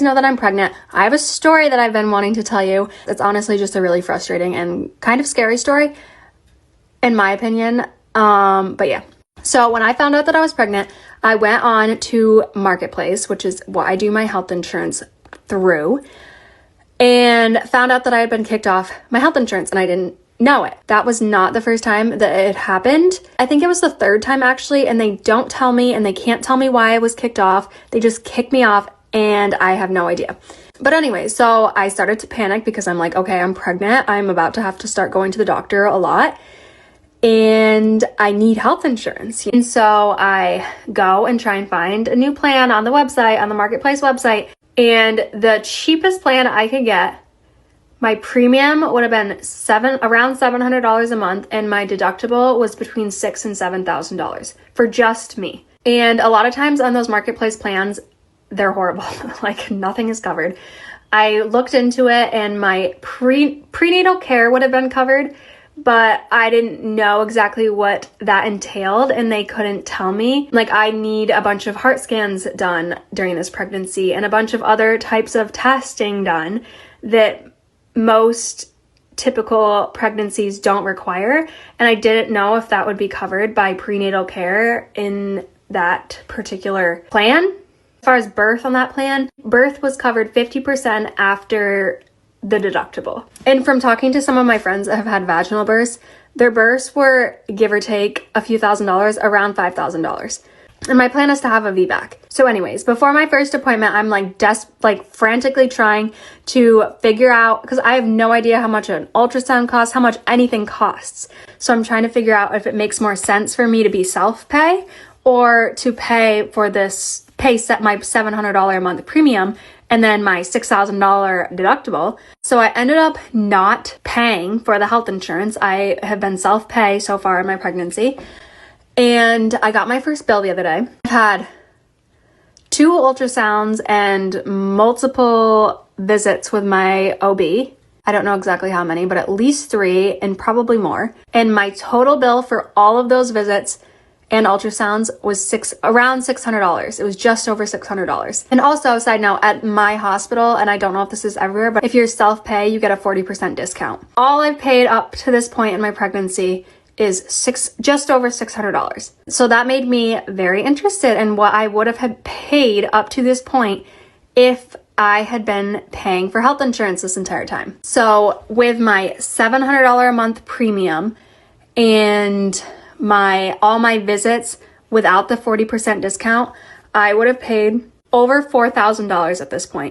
Know that I'm pregnant. I have a story that I've been wanting to tell you. It's honestly just a really frustrating and kind of scary story, in my opinion. But yeah. So when I found out that I was pregnant, I went on to Marketplace, which is what I do my health insurance through, and found out that I had been kicked off my health insurance and I didn't know it. That was not the first time that it happened. I think it was the third time actually, and they don't tell me and they can't tell me why I was kicked off. They just kicked me off and I have no idea. But anyway, so I started to panic because I'm like, okay, I'm pregnant. I'm about to have to start going to the doctor a lot and I need health insurance. And so I go and try and find a new plan on the website, on the Marketplace website. And the cheapest plan I could get, my premium would have been around $700 a month, and my deductible was between $6,000 and $7,000 for just me. And a lot of times on those Marketplace plans, they're horrible. Like nothing is covered. I looked into it and my prenatal care would have been covered, but I didn't know exactly what that entailed and they couldn't tell me. Like I need a bunch of heart scans done during this pregnancy and a bunch of other types of testing done that most typical pregnancies don't require. And I didn't know if that would be covered by prenatal care in that particular plan. As far as birth on that plan, birth was covered 50% after the deductible. And from talking to some of my friends that have had vaginal births, their births were, give or take a few $1,000s, around $5,000. And my plan is to have a VBAC. So anyways, before my first appointment, I'm like frantically trying to figure out, because I have no idea how much an ultrasound costs, how much anything costs. So I'm trying to figure out if it makes more sense for me to be self-pay or to pay for this, set my $700 a month premium and then my $6,000 deductible. So I ended up not paying for the health insurance. I have been self-pay so far in my pregnancy. And I got my first bill the other day. I've had 2 ultrasounds and multiple visits with my OB. I don't know exactly how many, but at least 3 and probably more. And my total bill for all of those visits and ultrasounds was around $600. It was just over $600. And also, side note, at my hospital, and I don't know if this is everywhere, but if you're self-pay, you get a 40% discount. All I've paid up to this point in my pregnancy is just over $600. So that made me very interested in what I would have had paid up to this point if I had been paying for health insurance this entire time. So with my $700 a month premium and all my visits without the 40% discount, I would have paid over $4,000 at this point.